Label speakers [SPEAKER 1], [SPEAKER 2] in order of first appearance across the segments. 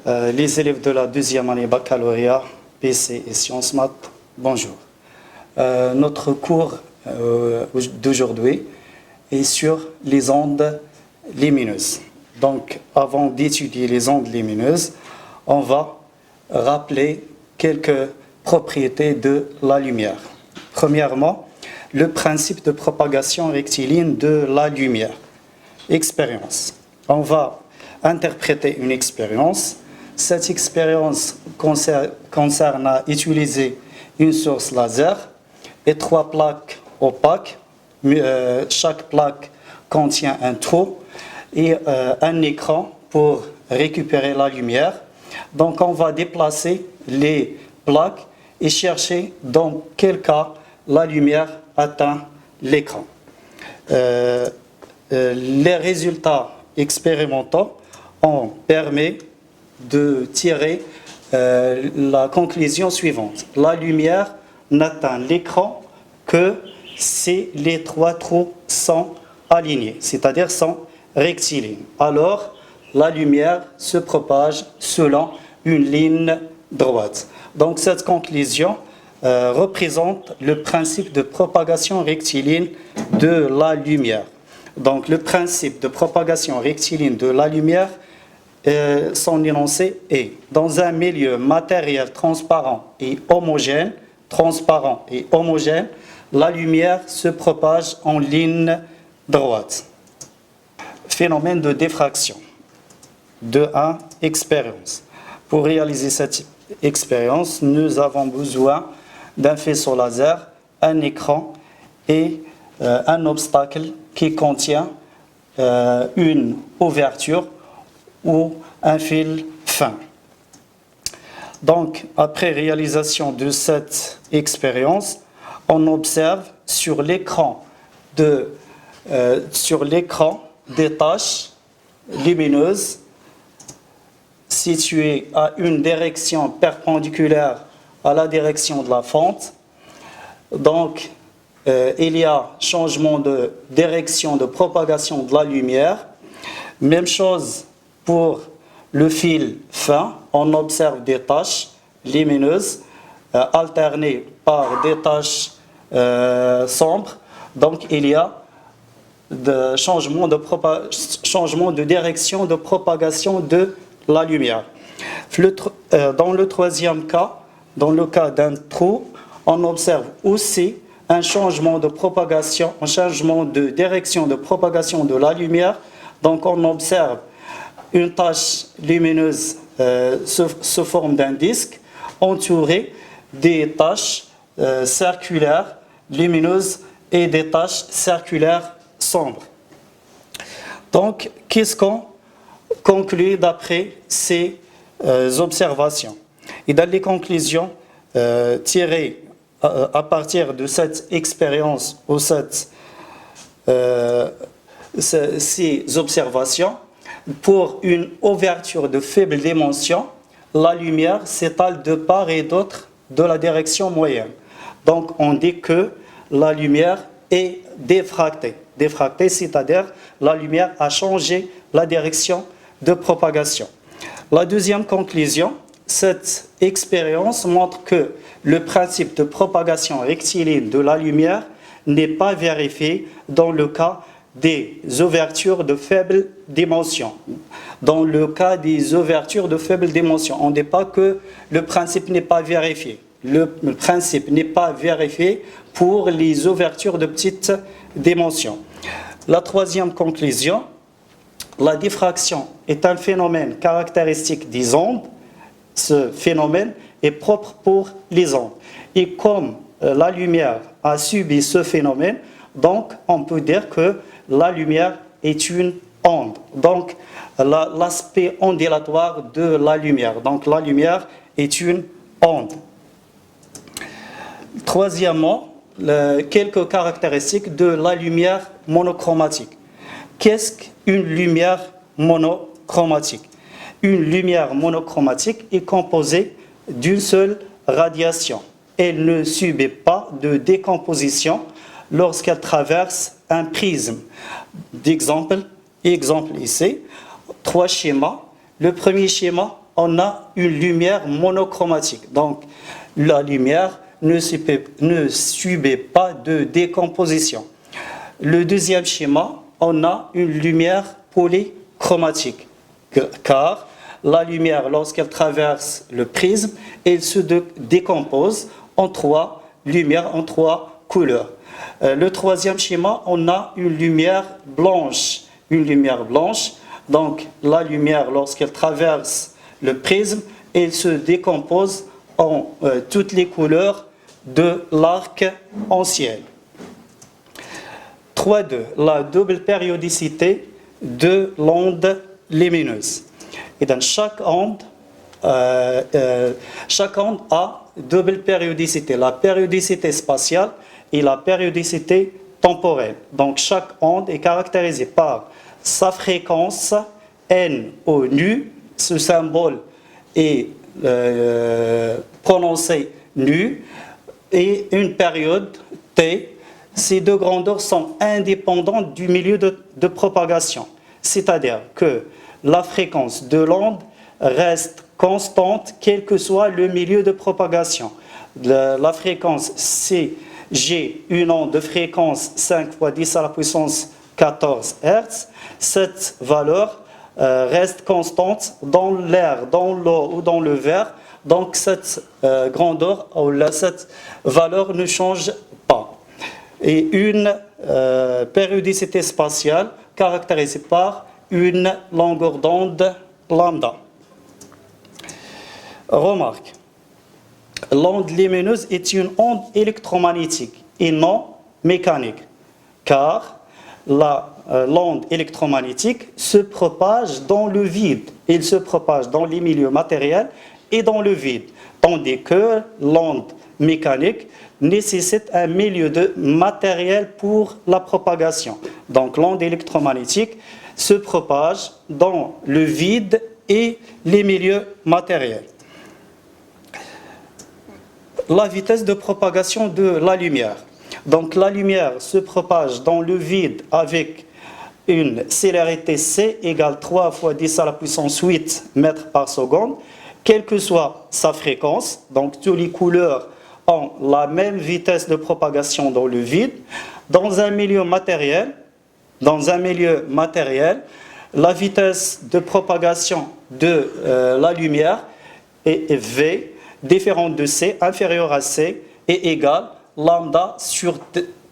[SPEAKER 1] Les élèves de la deuxième année baccalauréat, PC et sciences maths, bonjour. Notre cours d'aujourd'hui est sur les ondes lumineuses. Donc, avant d'étudier les ondes lumineuses, on va rappeler quelques propriétés de la lumière. Premièrement, le principe de propagation rectiligne de la lumière. Expérience. On va interpréter une expérience. Cette expérience concerne à utiliser une source laser et 3 plaques opaques. Chaque plaque contient un trou et un écran pour récupérer la lumière. Donc on va déplacer les plaques et chercher dans quel cas la lumière atteint l'écran. Les résultats expérimentaux ont permis de tirer la conclusion suivante. La lumière n'atteint l'écran que si les 3 trous sont alignés, c'est-à-dire sont rectilignes. Alors, la lumière se propage selon une ligne droite. Donc, cette conclusion représente le principe de propagation rectiligne de la lumière. Donc, le principe de propagation rectiligne de la lumière, son énoncé est: dans un milieu matériel transparent et homogène, la lumière se propage en ligne droite. Phénomène de diffraction. 2.1. Expérience. Pour réaliser cette expérience, nous avons besoin d'un faisceau laser, un écran et un obstacle qui contient une ouverture ou un fil fin. Donc, après réalisation de cette expérience, on observe sur l'écran des taches lumineuses situées à une direction perpendiculaire à la direction de la fente. Donc, il y a changement de direction de propagation de la lumière. Même chose pour le fil fin, on observe des taches lumineuses alternées par des taches sombres. Donc, il y a de changement de direction de propagation de la lumière. Dans le troisième cas, dans le cas d'un trou, on observe aussi un changement de propagation, un changement de direction de propagation de la lumière. Donc, on observe une tache lumineuse sous forme d'un disque entouré des taches circulaires lumineuses et des taches circulaires sombres. Donc, qu'est-ce qu'on conclut d'après ces observations? Et dans les conclusions tirées à partir de cette expérience ou ces observations, pour une ouverture de faible dimension, la lumière s'étale de part et d'autre de la direction moyenne. Donc, on dit que la lumière est diffractée. Diffractée, c'est-à-dire la lumière a changé la direction de propagation. La deuxième conclusion, cette expérience montre que le principe de propagation rectiligne de la lumière n'est pas vérifié dans le cas des ouvertures de faible dimension. Dans le cas des ouvertures de faible dimension, on ne dit pas que le principe n'est pas vérifié. Le principe n'est pas vérifié pour les ouvertures de petite dimension. La troisième conclusion, la diffraction est un phénomène caractéristique des ondes. Ce phénomène est propre pour les ondes. Et comme la lumière a subi ce phénomène, donc on peut dire que la lumière est une onde. Donc, l'aspect ondulatoire de la lumière. Donc, la lumière est une onde. Troisièmement, quelques caractéristiques de la lumière monochromatique. Qu'est-ce qu'une lumière monochromatique? Une lumière monochromatique est composée d'une seule radiation. Elle ne subit pas de décomposition lorsqu'elle traverse un prisme. Exemple ici, 3 schémas. Le premier schéma on a une lumière monochromatique. Donc, la lumière ne subit pas de décomposition. Le deuxième schéma, on a une lumière polychromatique, car la lumière, lorsqu'elle traverse le prisme, elle se décompose en trois lumières, en trois couleurs. Le troisième schéma, on a une lumière blanche. Une lumière blanche, donc la lumière, lorsqu'elle traverse le prisme, elle se décompose en toutes les couleurs de l'arc-en-ciel. 3.2. La double périodicité de l'onde lumineuse. Et dans chaque onde a double périodicité, la périodicité spatiale et la périodicité temporelle. Donc chaque onde est caractérisée par sa fréquence n au nu, ce symbole est prononcé nu, et une période t. Ces deux grandeurs sont indépendantes du milieu de propagation, c'est-à-dire que la fréquence de l'onde reste constante quel que soit le milieu de propagation. La fréquence, si j'ai une onde de fréquence 5 fois 10 à la puissance 14 Hz, cette valeur reste constante dans l'air, dans l'eau ou dans le verre. Donc cette grandeur ou cette valeur ne change pas. Et une périodicité spatiale caractérisée par une longueur d'onde lambda. Remarque, l'onde lumineuse est une onde électromagnétique et non mécanique, car l'onde électromagnétique se propage dans le vide. Il se propage dans les milieux matériels et dans le vide, tandis que l'onde mécanique nécessite un milieu matériel pour la propagation. Donc l'onde électromagnétique se propage dans le vide et les milieux matériels. La vitesse de propagation de la lumière. Donc la lumière se propage dans le vide avec une célérité c égale 3 fois 10 à la puissance 8 mètres par seconde, quelle que soit sa fréquence. Donc toutes les couleurs ont la même vitesse de propagation dans le vide. Dans un milieu matériel, la vitesse de propagation de la lumière est v, différente de c, inférieure à c, est égale lambda sur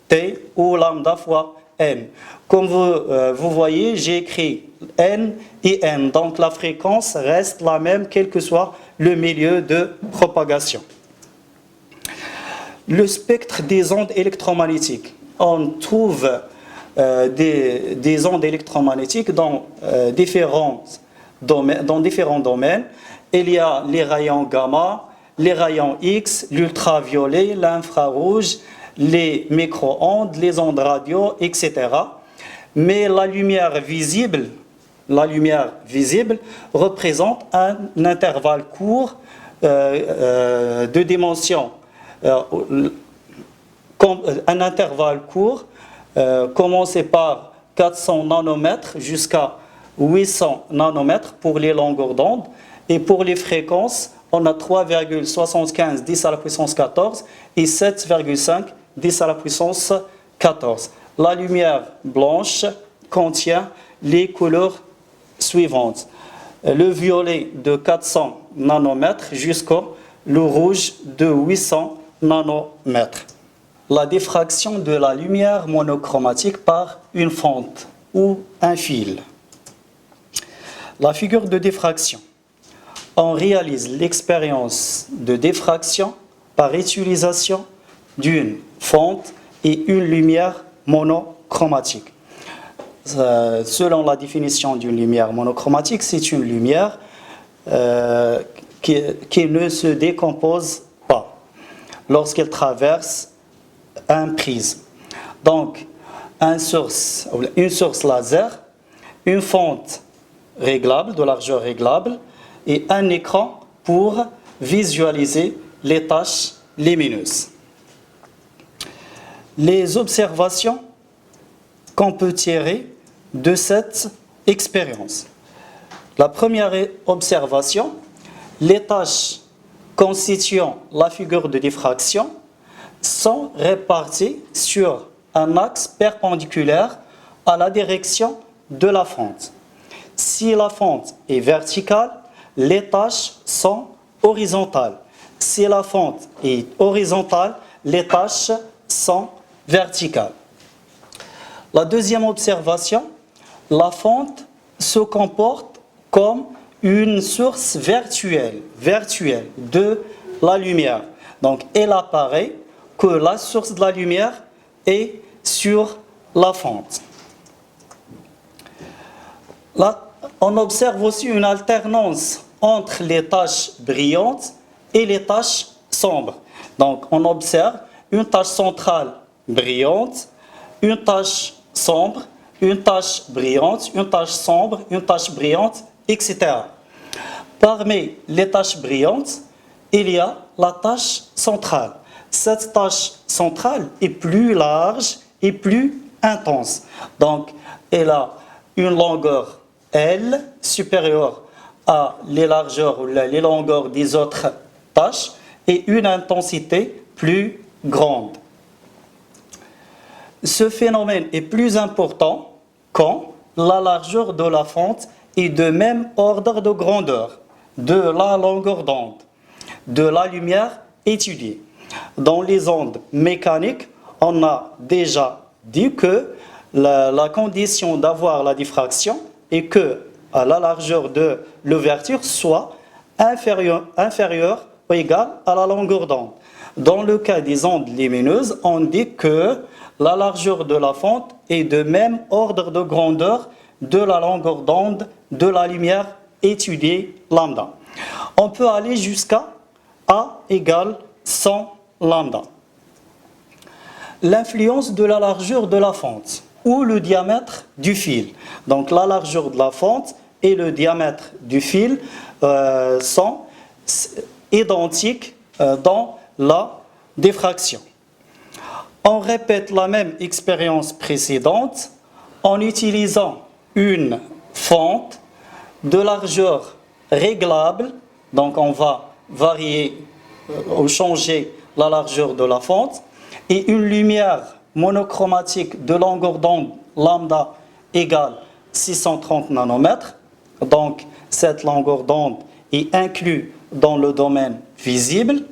[SPEAKER 1] t ou lambda fois n. Comme vous voyez, j'ai écrit n et n, donc la fréquence reste la même quel que soit le milieu de propagation. Le spectre des ondes électromagnétiques. On trouve des ondes électromagnétiques dans différents domaines. Il y a les rayons gamma, les rayons X, l'ultraviolet, l'infrarouge, les micro-ondes, les ondes radio, etc. Mais la lumière visible représente un intervalle court de dimension. Un intervalle court commencé par 400 nanomètres jusqu'à 800 nanomètres pour les longueurs d'onde, et pour les fréquences, on a 3,75 10 à la puissance 14 et 7,5 10 à la puissance 14. La lumière blanche contient les couleurs suivantes. Le violet de 400 nanomètres jusqu'au rouge de 800 nanomètres. La diffraction de la lumière monochromatique par une fente ou un fil. La figure de diffraction. On réalise l'expérience de diffraction par utilisation d'une fente et une lumière monochromatique. Selon la définition d'une lumière monochromatique, c'est une lumière qui ne se décompose pas lorsqu'elle traverse un prisme. Donc, une source laser, une fente réglable, de largeur réglable, et un écran pour visualiser les tâches lumineuses. Les observations qu'on peut tirer de cette expérience. La première observation, les tâches constituant la figure de diffraction sont réparties sur un axe perpendiculaire à la direction de la fente. Si la fente est verticale, les tâches sont horizontales. Si la fente est horizontale, les tâches sont verticales. La deuxième observation, la fente se comporte comme une source virtuelle de la lumière. Donc, elle apparaît que la source de la lumière est sur la fente. Là, on observe aussi une alternance entre les taches brillantes et les taches sombres. Donc, on observe une tache centrale brillante, une tache sombre, une tache brillante, une tache sombre, une tache brillante, etc. Parmi les taches brillantes, il y a la tache centrale. Cette tache centrale est plus large et plus intense. Donc, elle a une longueur L supérieure à les largeurs ou les longueurs des autres taches et une intensité plus grande. Ce phénomène est plus important quand la largeur de la fente est de même ordre de grandeur de la longueur d'onde de la lumière étudiée. Dans les ondes mécaniques, on a déjà dit que la condition d'avoir la diffraction est que la largeur de l'ouverture soit inférieure ou égale à la longueur d'onde. Dans le cas des ondes lumineuses, on dit que la largeur de la fente est de même ordre de grandeur de la longueur d'onde de la lumière étudiée lambda. On peut aller jusqu'à A égale 100 lambda. L'influence de la largeur de la fente ou le diamètre du fil. Donc la largeur de la fente et le diamètre du fil sont identiques dans la diffraction. On répète la même expérience précédente en utilisant une fente de largeur réglable. Donc on va varier ou changer la largeur de la fente et une lumière monochromatique de longueur d'onde lambda égale 630 nanomètres. Donc cette longueur d'onde est inclue dans le domaine visible.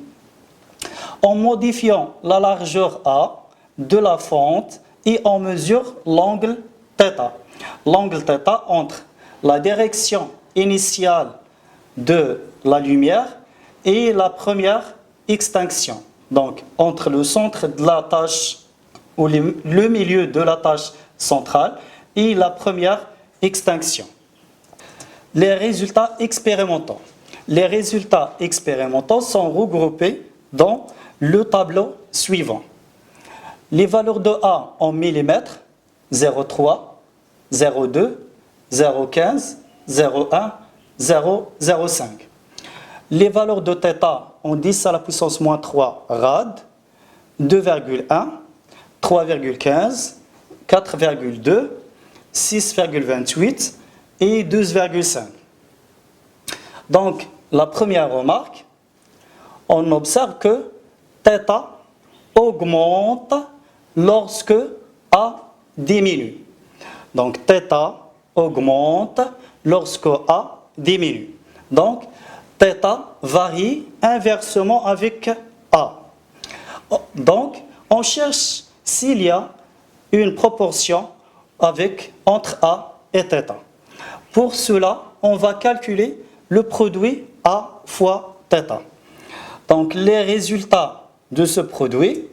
[SPEAKER 1] En modifiant la largeur A de la fente et on mesure l'angle θ. L'angle θ entre la direction initiale de la lumière et la première extinction. Donc entre le centre de la tâche ou le milieu de la tâche centrale et la première extinction. Les résultats expérimentaux. Les résultats expérimentaux sont regroupés dans le tableau suivant. Les valeurs de A en millimètres, 0,3, 0,2, 0,15, 0,1, 0,05. Les valeurs de θ en 10 à la puissance moins 3 rad, 2,1, 3,15, 4,2, 6,28 et 12,5. Donc, la première remarque, on observe que θ augmente lorsque A diminue. Donc, θ augmente lorsque A diminue. Donc, θ varie inversement avec A. Donc, on cherche s'il y a une proportion entre A et θ. Pour cela, on va calculer le produit A fois θ. Donc, les résultats de ce produit,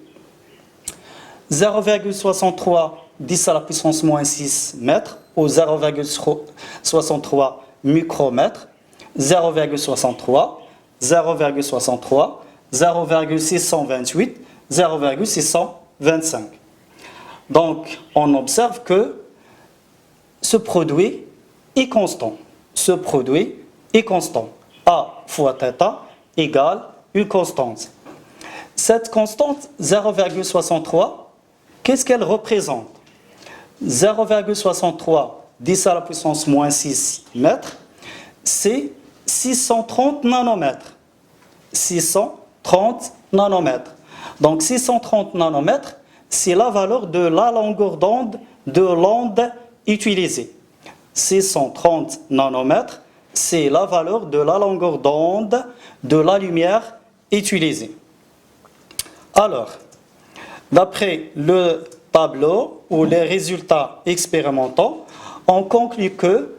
[SPEAKER 1] 0,63 10 à la puissance moins 6 mètres ou 0,63 micromètres, 0,63, 0,63, 0,628, 0,625. Donc, on observe que ce produit est constant. Ce produit est constant. A fois θ égale une constante. Cette constante 0,63, qu'est-ce qu'elle représente? 0,63 10 à la puissance moins 6 mètres, c'est 630 nanomètres. 630 nanomètres. Donc 630 nanomètres, c'est la valeur de la longueur d'onde de l'onde utilisée. 630 nanomètres, c'est la valeur de la longueur d'onde de la lumière utilisée. Alors, d'après le tableau ou les résultats expérimentaux, on conclut que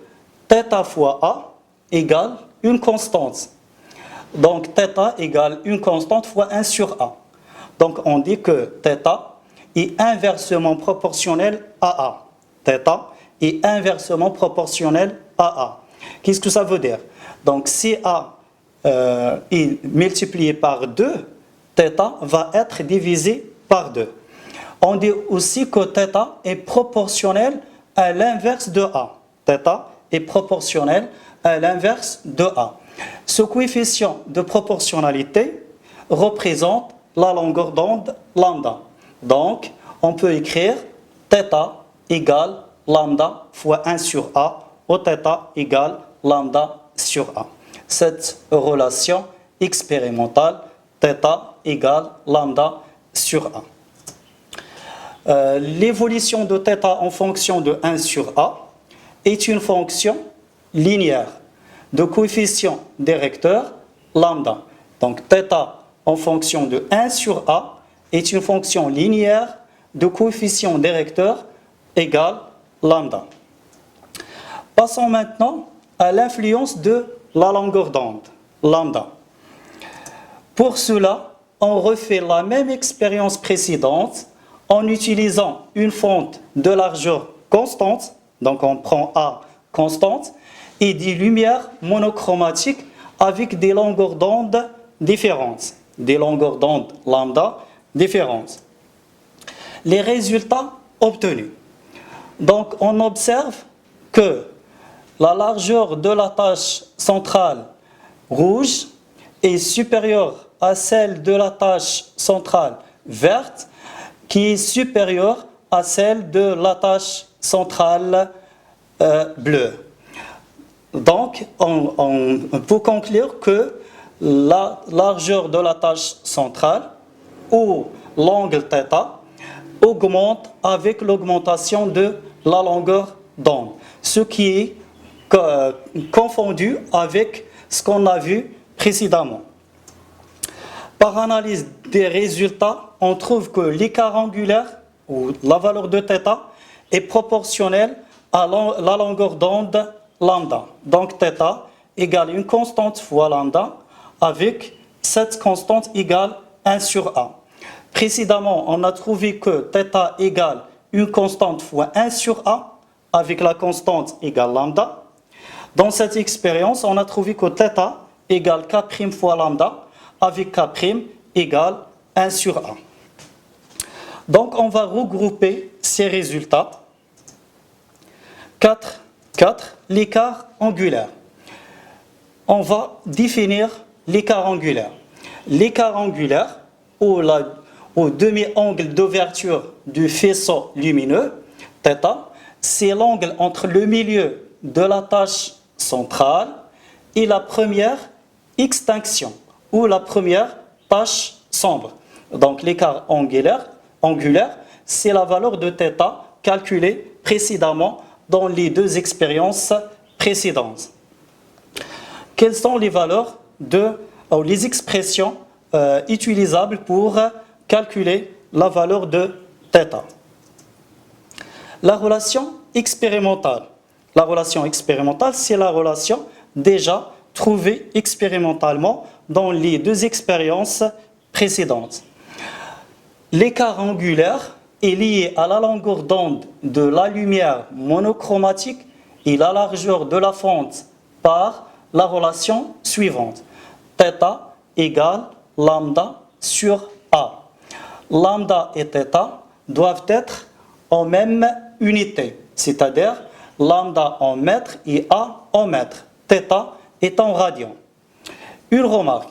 [SPEAKER 1] θ fois A égale une constante. Donc, θ égale une constante fois 1 sur A. Donc, on dit que θ est inversement proportionnel à A. θ est inversement proportionnel à A. Qu'est-ce que ça veut dire? Donc, si A est multiplié par 2, θ va être divisé par 2. On dit aussi que θ est proportionnel à l'inverse de A. θ est proportionnel à l'inverse de A. Ce coefficient de proportionnalité représente la longueur d'onde lambda. Donc, on peut écrire θ égale lambda fois 1 sur A, ou θ égale lambda sur A. Cette relation expérimentale, θ égale lambda sur A. L'évolution de θ en fonction de 1 sur A est une fonction linéaire de coefficient directeur lambda. Donc θ en fonction de 1 sur A est une fonction linéaire de coefficient directeur égal lambda. Passons maintenant à l'influence de la longueur d'onde, lambda. Pour cela, on refait la même expérience précédente en utilisant une fonte de largeur constante, donc on prend A constante, et des lumières monochromatiques avec des longueurs d'onde différentes, des longueurs d'onde lambda différentes. Les résultats obtenus. Donc on observe que la largeur de la tache centrale rouge est supérieure à celle de la tache centrale verte, qui est supérieure à celle de la tache centrale bleue. Donc, on peut conclure que la largeur de la tache centrale ou l'angle θ augmente avec l'augmentation de la longueur d'onde, ce qui est confondu avec ce qu'on a vu précédemment. Par analyse des résultats, on trouve que l'écart angulaire, ou la valeur de θ, est proportionnelle à la longueur d'onde lambda. Donc θ égale une constante fois lambda, avec cette constante égale 1 sur A. Précédemment, on a trouvé que θ égale une constante fois 1 sur A, avec la constante égale lambda. Dans cette expérience, on a trouvé que θ égale K' fois lambda, avec K' égale 1 sur A. Donc, on va regrouper ces résultats. 4, l'écart angulaire. On va définir l'écart angulaire. L'écart angulaire, ou demi-angle d'ouverture du faisceau lumineux, θ, c'est l'angle entre le milieu de la tache centrale et la première extinction, ou la première tache sombre. Donc l'écart angulaire, c'est la valeur de θ calculée précédemment dans les deux expériences précédentes. Quelles sont les valeurs ou les expressions utilisables pour calculer la valeur de θ? La relation expérimentale. La relation expérimentale, c'est la relation déjà trouvée expérimentalement dans les deux expériences précédentes. L'écart angulaire est lié à la longueur d'onde de la lumière monochromatique et la largeur de la fente par la relation suivante. θ égale lambda sur A. Lambda et θ doivent être en même unité, c'est-à-dire lambda en mètres et A en mètres. θ est en radians. Une remarque,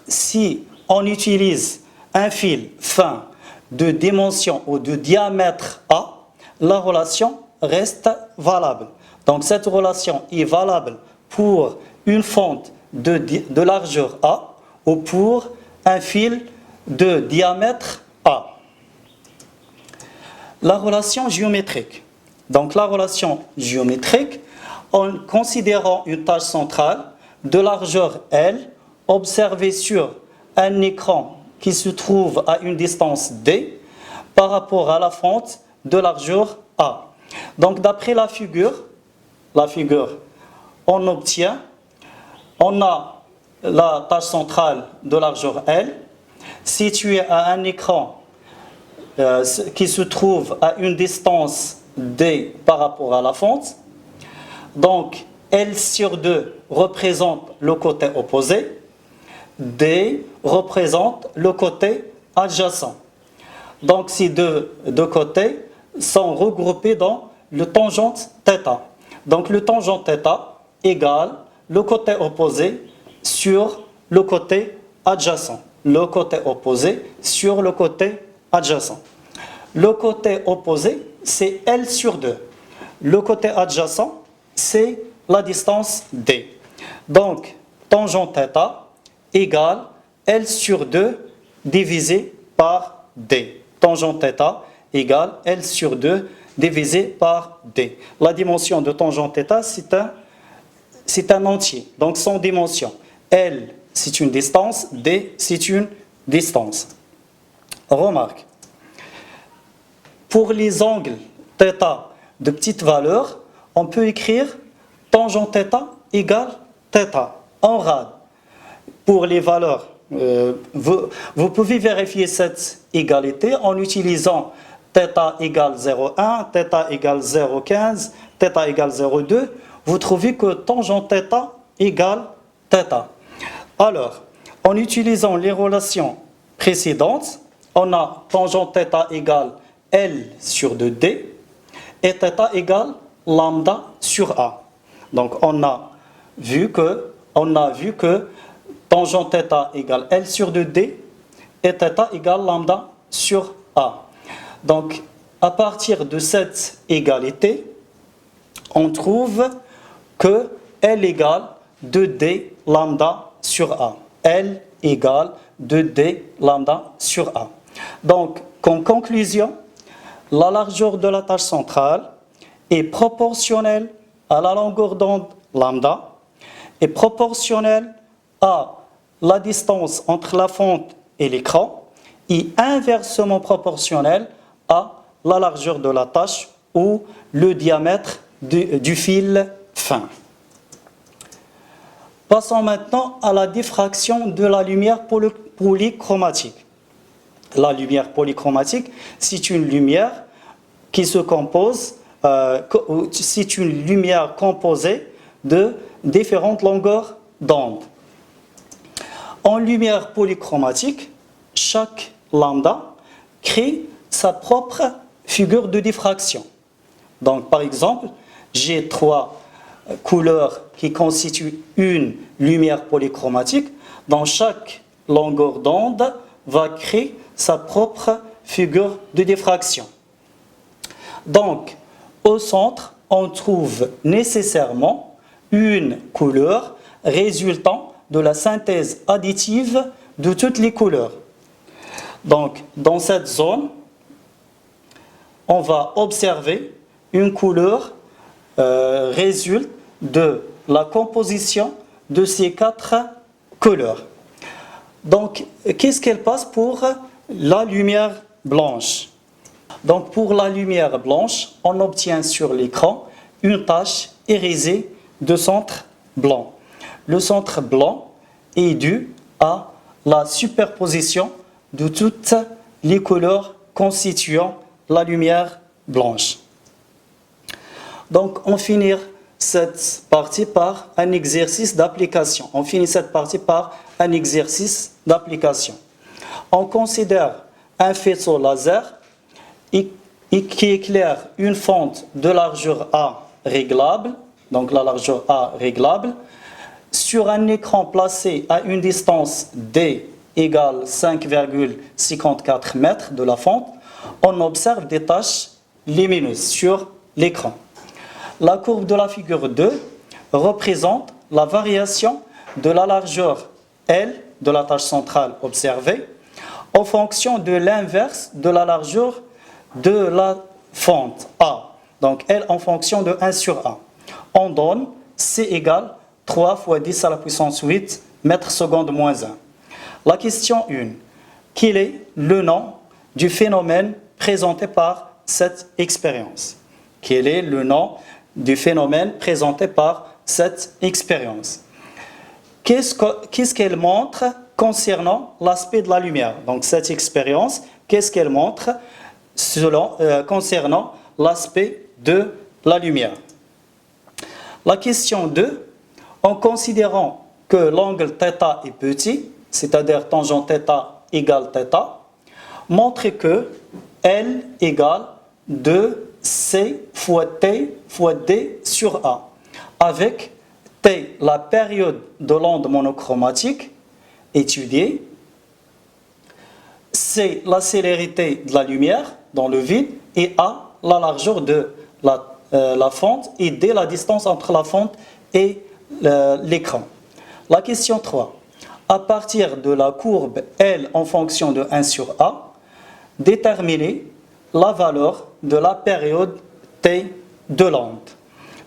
[SPEAKER 1] si on utilise un fil fin de dimension ou de diamètre A, la relation reste valable. Donc cette relation est valable pour une fente de largeur A ou pour un fil de diamètre A. La relation géométrique. Donc la relation géométrique, en considérant une tâche centrale de largeur L observée sur un écran qui se trouve à une distance D par rapport à la fente de largeur A. Donc d'après la figure, on a la tâche centrale de largeur L située à un écran qui se trouve à une distance D par rapport à la fente. Donc L sur 2 représente le côté opposé, D représente le côté adjacent. Donc ces deux côtés sont regroupés dans le tangente θ. Donc le tangente θ égale le côté opposé sur le côté adjacent. Le côté opposé sur le côté adjacent. Le côté opposé, c'est L sur 2. Le côté adjacent, c'est la distance D. Donc, tangente θ égale L sur 2 divisé par D. Tangente θ égale L sur 2 divisé par D. La dimension de tangente θ, c'est un entier, donc sans dimension. L, c'est une distance, D, c'est une distance. Remarque, pour les angles θ de petite valeur, on peut écrire tangente θ égale θ en rad. Pour les valeurs, vous pouvez vérifier cette égalité en utilisant θ égale 0,1, θ égale 0,15, θ égale 0,2. Vous trouvez que tangente θ égale θ. Alors, en utilisant les relations précédentes, on a tangente θ égale L sur 2D et θ égale lambda sur A. Donc, on a vu que tangente θ égale L sur 2D et θ égale lambda sur A. Donc, à partir de cette égalité, on trouve que L égale 2D lambda sur A. L égale 2D lambda sur A. Donc, en conclusion, la largeur de la tâche centrale est proportionnelle à la longueur d'onde lambda, est proportionnelle à la distance entre la fente et l'écran, et inversement proportionnelle à la largeur de la tâche ou le diamètre du fil fin. Passons maintenant à la diffraction de la lumière polychromatique. La lumière polychromatique, c'est une lumière qui se compose, c'est une lumière composée de différentes longueurs d'onde. En lumière polychromatique, chaque lambda crée sa propre figure de diffraction. Donc, par exemple, j'ai 3 couleurs qui constituent une lumière polychromatique. Dans chaque longueur d'onde va créer sa propre figure de diffraction. Donc, au centre, on trouve nécessairement une couleur résultant de la synthèse additive de toutes les couleurs. Donc, dans cette zone, on va observer une couleur résulte de la composition de ces 4 couleurs. Donc, qu'est-ce qu'elle passe pour la lumière blanche? Donc, pour la lumière blanche, on obtient sur l'écran une tache irisée de centre blanc. Le centre blanc est dû à la superposition de toutes les couleurs constituant la lumière blanche. Donc, on finit cette partie par un exercice d'application. On considère un faisceau laser qui éclaire une fente de largeur A réglable, donc la largeur A réglable, sur un écran placé à une distance D égale 5,54 mètres de la fente. On observe des taches lumineuses sur l'écran. La courbe de la figure 2 représente la variation de la largeur L de la tâche centrale observée en fonction de l'inverse de la largeur de la fente A. Donc L en fonction de 1 sur A. On donne C égale 3 fois 10 à la puissance 8 mètres secondes moins 1. La question 1. Quel est le nom du phénomène présenté par cette expérience? Quel est le nom du phénomène présenté par cette expérience? Qu'est-ce qu'elle montre concernant l'aspect de la lumière? Donc cette expérience, qu'est-ce qu'elle montre concernant l'aspect de la lumière? La question 2, en considérant que l'angle θ est petit, c'est-à-dire tangente θ égale θ, montre que L égale 2C fois T fois D sur A, avec T, la période de l'onde monochromatique étudiée, C, la célérité de la lumière dans le vide, et A, la largeur de la fente, et D, la distance entre la fente et l'écran. La question 3. À partir de la courbe L en fonction de 1 sur A, déterminer la valeur de la période T de l'onde.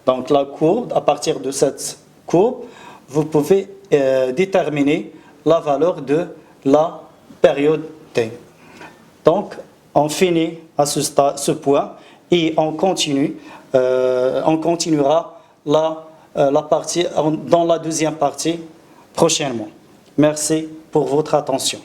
[SPEAKER 1] Donc la courbe, à partir de cette courbe, vous pouvez déterminer la valeur de la période T. Donc on finit à ce point et on continuera la partie, dans la deuxième partie prochainement. Merci pour votre attention.